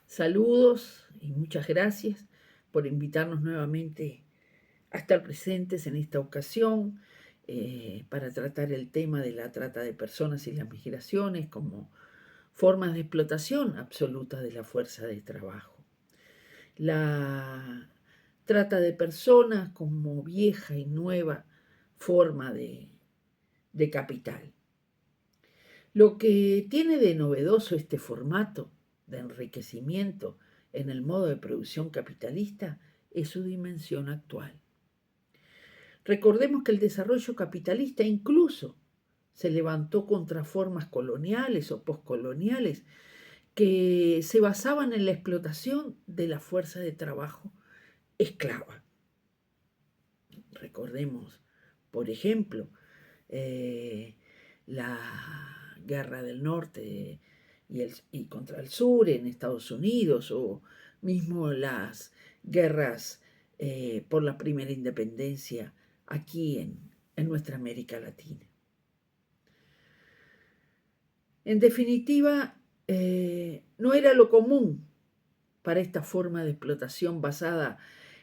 Saludos y muchas gracias por invitarnos nuevamente a estar presentes en esta ocasión para tratar el tema de la trata de personas y las migraciones como formas de explotación absoluta de la fuerza de trabajo. La trata de personas como vieja y nueva forma de capital. Lo que tiene de novedoso este formato de enriquecimiento en el modo de producción capitalista es su dimensión actual. Recordemos que el desarrollo capitalista incluso se levantó contra formas coloniales o poscoloniales que se basaban en la explotación de la fuerza de trabajo esclava. Recordemos, por ejemplo, la guerra del norte y contra el sur en Estados Unidos, o mismo las guerras por la primera independencia aquí en nuestra América Latina. En definitiva, no era lo común para esta forma de explotación basada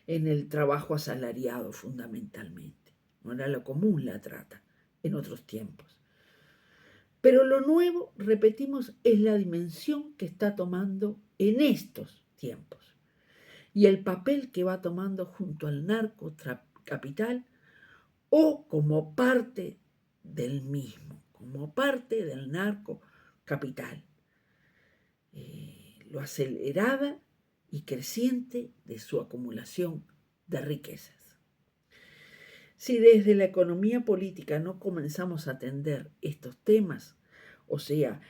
en el trabajo asalariado fundamentalmente. No era lo común la trata en otros tiempos. Pero lo nuevo, repetimos, es la dimensión que está tomando en estos tiempos y el papel que va tomando junto al narcocapital o como parte del mismo, como parte del narcocapital, lo acelerada y creciente de su acumulación de riquezas. Si desde la economía política no comenzamos a atender estos temas, o sea,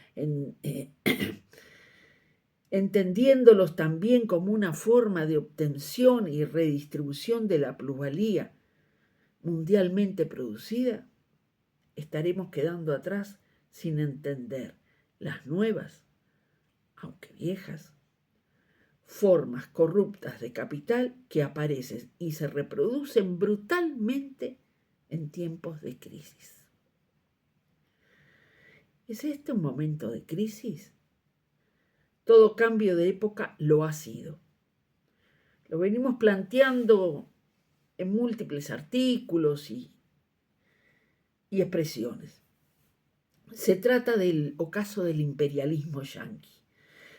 entendiéndolos también como una forma de obtención y redistribución de la plusvalía mundialmente producida, estaremos quedando atrás sin entender las nuevas, aunque viejas, formas corruptas de capital que aparecen y se reproducen brutalmente en tiempos de crisis. ¿Es este un momento de crisis? Todo cambio de época lo ha sido. Lo venimos planteando en múltiples artículos y expresiones. Se trata del ocaso del imperialismo yanqui,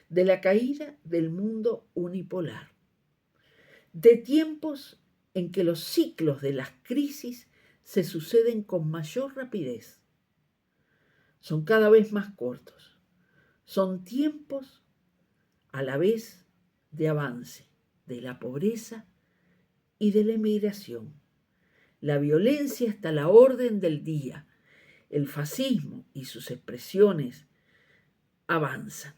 de la caída del mundo unipolar, de tiempos en que los ciclos de las crisis se suceden con mayor rapidez. Son cada vez más cortos. Son tiempos a la vez de avance de la pobreza y de la emigración. La violencia está a la orden del día. El fascismo y sus expresiones avanzan.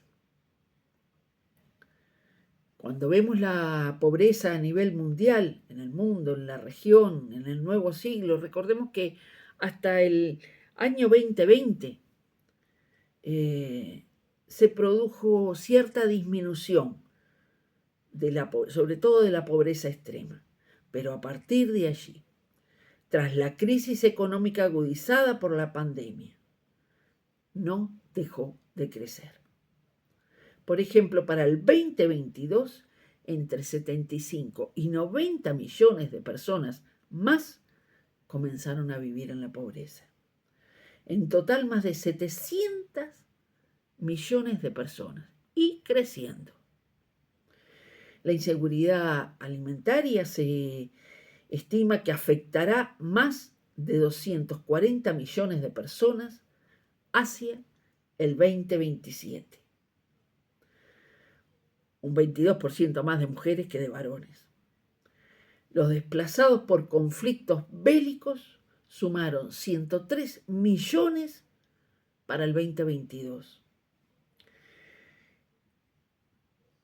Cuando vemos la pobreza a nivel mundial, en el mundo, en la región, en el nuevo siglo, recordemos que hasta el año 2020 se produjo cierta disminución, sobre todo de la pobreza extrema. Pero a partir de allí, tras la crisis económica agudizada por la pandemia, no dejó de crecer. Por ejemplo, para el 2022, entre 75 y 90 millones de personas más comenzaron a vivir en la pobreza. En total, más de 700 millones de personas y creciendo. La inseguridad alimentaria se estima que afectará más de 240 millones de personas hacia el 2027. Un 22% más de mujeres que de varones. Los desplazados por conflictos bélicos sumaron 103 millones para el 2022.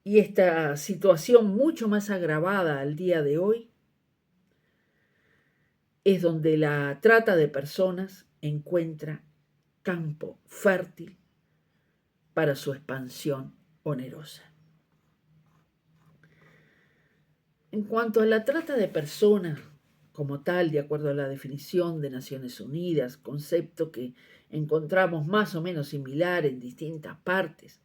Y esta situación mucho más agravada al día de hoy es donde la trata de personas encuentra campo fértil para su expansión onerosa. En cuanto a la trata de personas como tal, de acuerdo a la definición de Naciones Unidas, concepto que encontramos más o menos similar en distintas partes,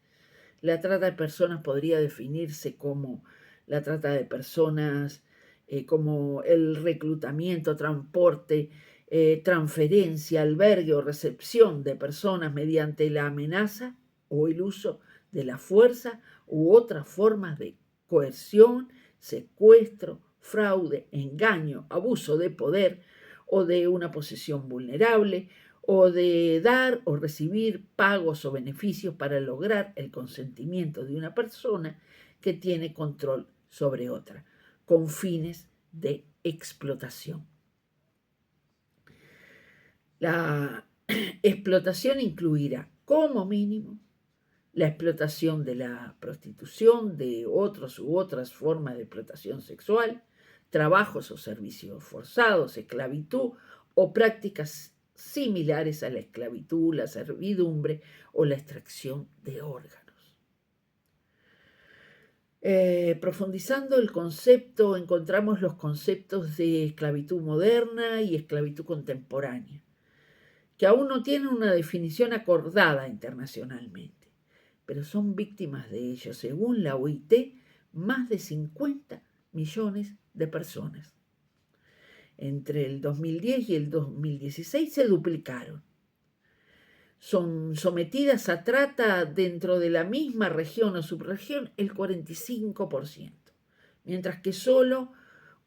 La trata de personas podría definirse como la trata de personas, como el reclutamiento, transporte, transferencia, albergue o recepción de personas mediante la amenaza o el uso de la fuerza u otras formas de coerción, secuestro, fraude, engaño, abuso de poder o de una posición vulnerable, o de dar o recibir pagos o beneficios para lograr el consentimiento de una persona que tiene control sobre otra, con fines de explotación. La explotación incluirá, como mínimo, la explotación de la prostitución, de otros u otras formas de explotación sexual, trabajos o servicios forzados, esclavitud o prácticas similares a la esclavitud, la servidumbre o la extracción de órganos. Profundizando el concepto, encontramos los conceptos de esclavitud moderna y esclavitud contemporánea, que aún no tienen una definición acordada internacionalmente, pero son víctimas de ello, según la OIT, más de 50 millones de personas. Entre el 2010 y el 2016 se duplicaron. Son sometidas a trata dentro de la misma región o subregión el 45%, mientras que solo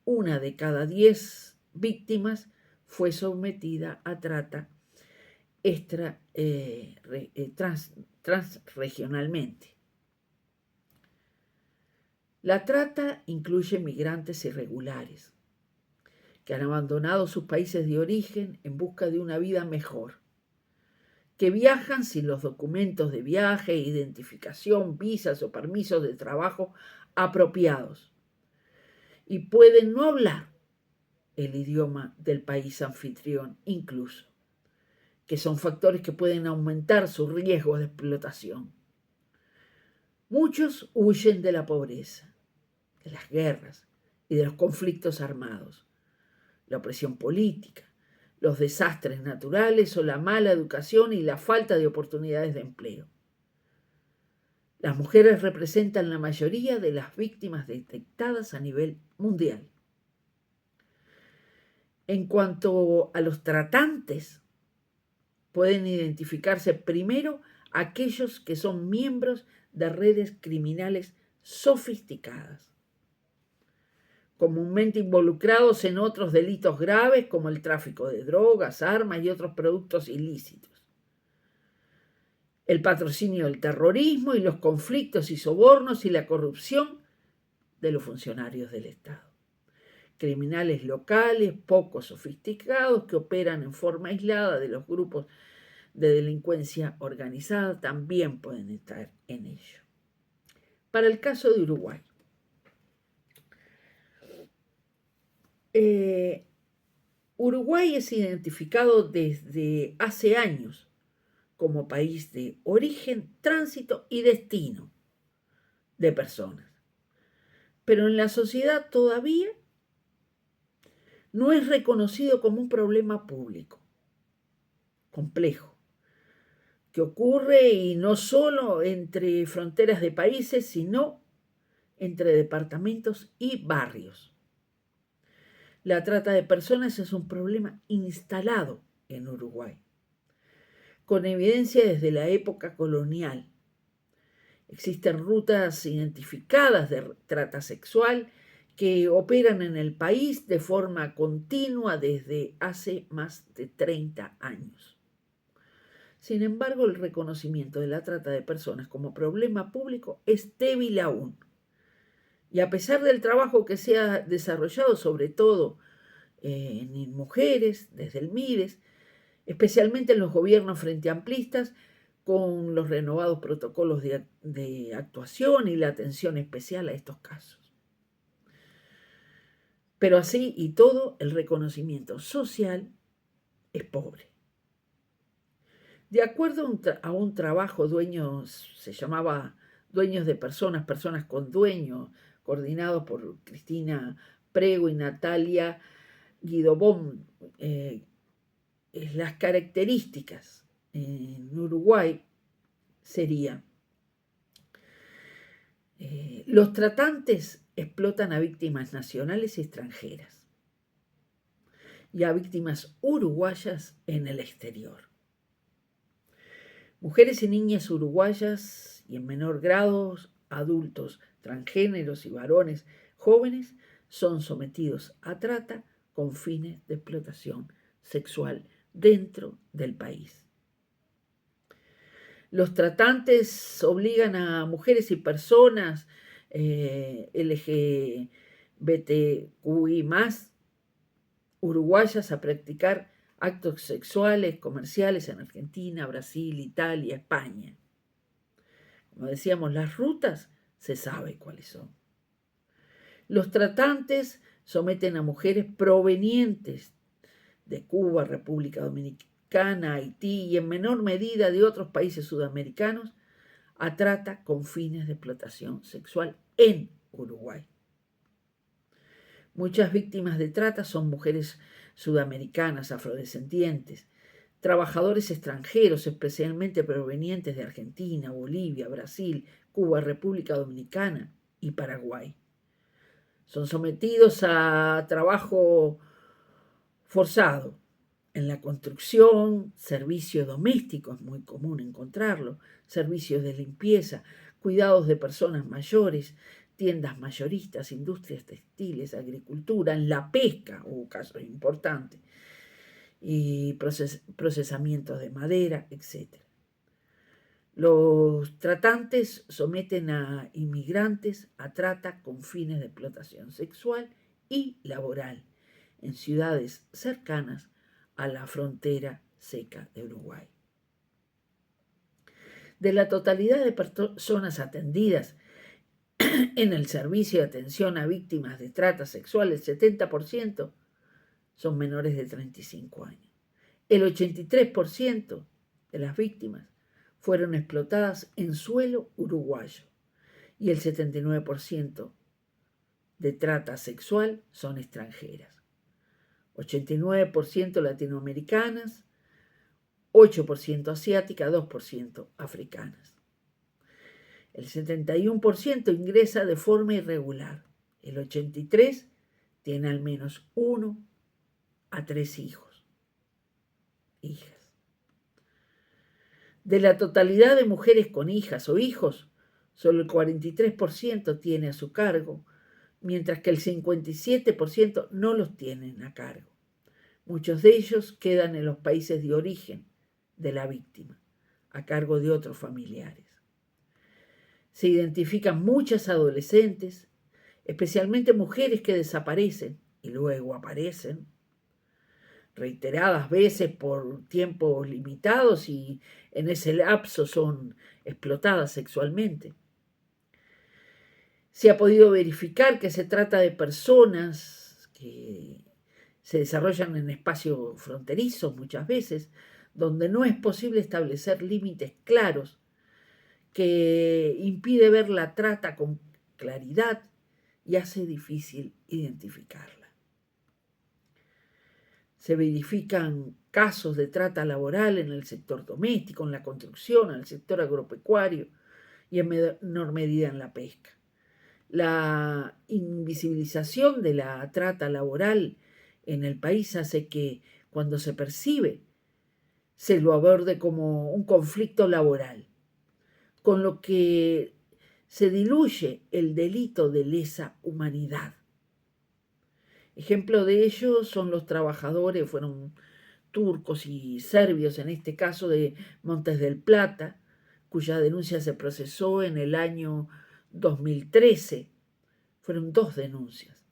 una de cada 10 víctimas fue sometida a trata transregionalmente. La trata incluye migrantes irregulares que han abandonado sus países de origen en busca de una vida mejor, que viajan sin los documentos de viaje, identificación, visas o permisos de trabajo apropiados y pueden no hablar el idioma del país anfitrión incluso, que son factores que pueden aumentar su riesgo de explotación. Muchos huyen de la pobreza, de las guerras y de los conflictos armados, la opresión política, los desastres naturales o la mala educación y la falta de oportunidades de empleo. Las mujeres representan la mayoría de las víctimas detectadas a nivel mundial. En cuanto a los tratantes, pueden identificarse primero aquellos que son miembros de redes criminales sofisticadas, comúnmente involucrados en otros delitos graves como el tráfico de drogas, armas y otros productos ilícitos, el patrocinio del terrorismo y los conflictos y sobornos y la corrupción de los funcionarios del Estado. Criminales locales poco sofisticados que operan en forma aislada de los grupos de delincuencia organizada también pueden estar en ello. Para el caso de Uruguay, Uruguay es identificado desde hace años como país de origen, tránsito y destino de personas. Pero en la sociedad todavía no es reconocido como un problema público, complejo, que ocurre y no solo entre fronteras de países, sino entre departamentos y barrios. La trata de personas es un problema instalado en Uruguay, con evidencia desde la época colonial. Existen rutas identificadas de trata sexual que operan en el país de forma continua desde hace más de 30 años. Sin embargo, el reconocimiento de la trata de personas como problema público es débil aún. Y a pesar del trabajo que se ha desarrollado, sobre todo en mujeres, desde el MIDES, especialmente en los gobiernos frente amplistas, con los renovados protocolos de actuación y la atención especial a estos casos. Pero así y todo, el reconocimiento social es pobre. De acuerdo a un trabajo se llamaba Dueños de Personas, Personas con Dueños, coordinado por Cristina Prego y Natalia Guidobón, las características en Uruguay serían Los tratantes explotan a víctimas nacionales y extranjeras y a víctimas uruguayas en el exterior. Mujeres y niñas uruguayas y en menor grado adultos, transgéneros y varones jóvenes son sometidos a trata con fines de explotación sexual dentro del país. Los tratantes obligan a mujeres y personas LGBTQI+, uruguayas a practicar actos sexuales comerciales en Argentina, Brasil, Italia, España. Como decíamos, las rutas se sabe cuáles son. Los tratantes someten a mujeres provenientes de Cuba, República Dominicana, Haití y en menor medida de otros países sudamericanos a trata con fines de explotación sexual en Uruguay. Muchas víctimas de trata son mujeres sudamericanas, afrodescendientes, trabajadores extranjeros, especialmente provenientes de Argentina, Bolivia, Brasil, Cuba, República Dominicana y Paraguay. Son sometidos a trabajo forzado en la construcción, servicio doméstico, es muy común encontrarlo, servicios de limpieza, cuidados de personas mayores, tiendas mayoristas, industrias textiles, agricultura, en la pesca, hubo casos importantes, y procesamientos de madera, etc. Los tratantes someten a inmigrantes a trata con fines de explotación sexual y laboral en ciudades cercanas a la frontera seca de Uruguay. De la totalidad de personas atendidas en el servicio de atención a víctimas de trata sexual, el 70% son menores de 35 años. El 83% de las víctimas fueron explotadas en suelo uruguayo y el 79% de trata sexual son extranjeras. 89% latinoamericanas, 8% asiáticas, 2% africanas. El 71% ingresa de forma irregular. El 83% tiene al menos 1 a 3 hijos, hijas. De la totalidad de mujeres con hijas o hijos, solo el 43% tiene a su cargo, mientras que el 57% no los tienen a cargo. Muchos de ellos quedan en los países de origen de la víctima, a cargo de otros familiares. Se identifican muchas adolescentes, especialmente mujeres que desaparecen y luego aparecen, reiteradas veces por tiempos limitados y en ese lapso son explotadas sexualmente. Se ha podido verificar que se trata de personas que se desarrollan en espacios fronterizos muchas veces, donde no es posible establecer límites claros que impide ver la trata con claridad y hace difícil identificarla. Se verifican casos de trata laboral en el sector doméstico, en la construcción, en el sector agropecuario y en menor medida en la pesca. La invisibilización de la trata laboral en el país hace que cuando se percibe se lo aborde como un conflicto laboral, con lo que se diluye el delito de lesa humanidad. Ejemplo de ello son los trabajadores, fueron turcos y serbios, en este caso de Montes del Plata, cuya denuncia se procesó en el año 2013. Fueron 2 denuncias.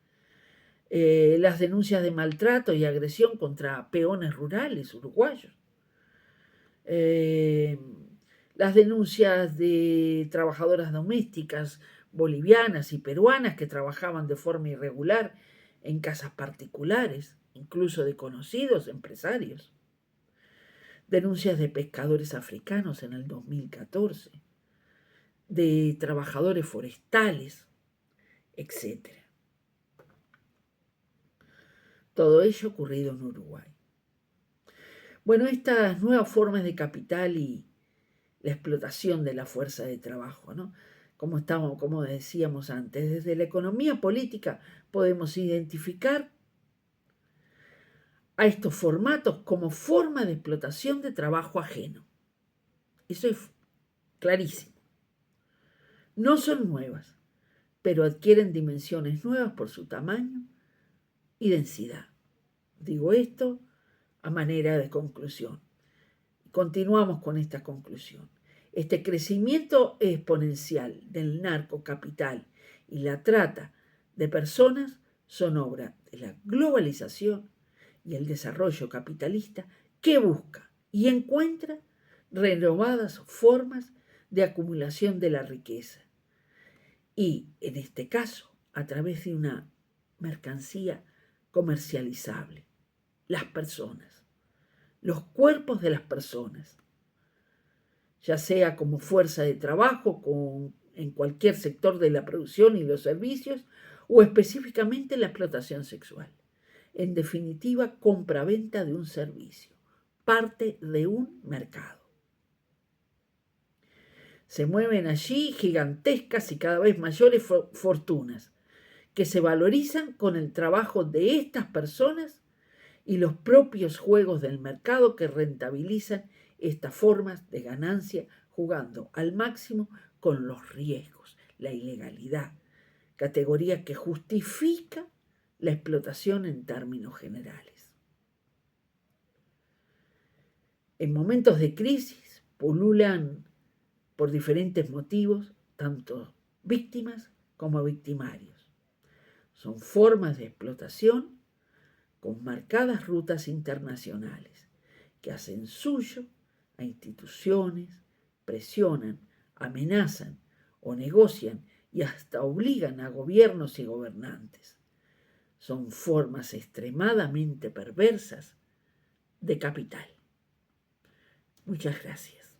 Las denuncias de maltrato y agresión contra peones rurales uruguayos. Las denuncias de trabajadoras domésticas bolivianas y peruanas que trabajaban de forma irregular en casas particulares, incluso de conocidos empresarios. Denuncias de pescadores africanos en el 2014, de trabajadores forestales, etc. Todo ello ocurrido en Uruguay. Bueno, estas nuevas formas de capital y la explotación de la fuerza de trabajo, ¿no? como decíamos antes. Desde la economía política podemos identificar a estos formatos como forma de explotación de trabajo ajeno. Eso es clarísimo. No son nuevas, pero adquieren dimensiones nuevas por su tamaño y densidad. Digo esto a manera de conclusión. Continuamos con esta conclusión. Este crecimiento exponencial del narcocapital y la trata de personas son obra de la globalización y el desarrollo capitalista que busca y encuentra renovadas formas de acumulación de la riqueza. Y, en este caso, a través de una mercancía comercializable, las personas, los cuerpos de las personas, ya sea como fuerza de trabajo en cualquier sector de la producción y los servicios, o específicamente la explotación sexual. En definitiva, compra-venta de un servicio, parte de un mercado. Se mueven allí gigantescas y cada vez mayores fortunas, que se valorizan con el trabajo de estas personas y los propios juegos del mercado que rentabilizan estas formas de ganancia, jugando al máximo con los riesgos, la ilegalidad, categoría que justifica la explotación en términos generales. En momentos de crisis pululan por diferentes motivos tanto víctimas como victimarios. Son formas de explotación con marcadas rutas internacionales que hacen suyo a instituciones, presionan, amenazan o negocian y hasta obligan a gobiernos y gobernantes. Son formas extremadamente perversas de capital. Muchas gracias.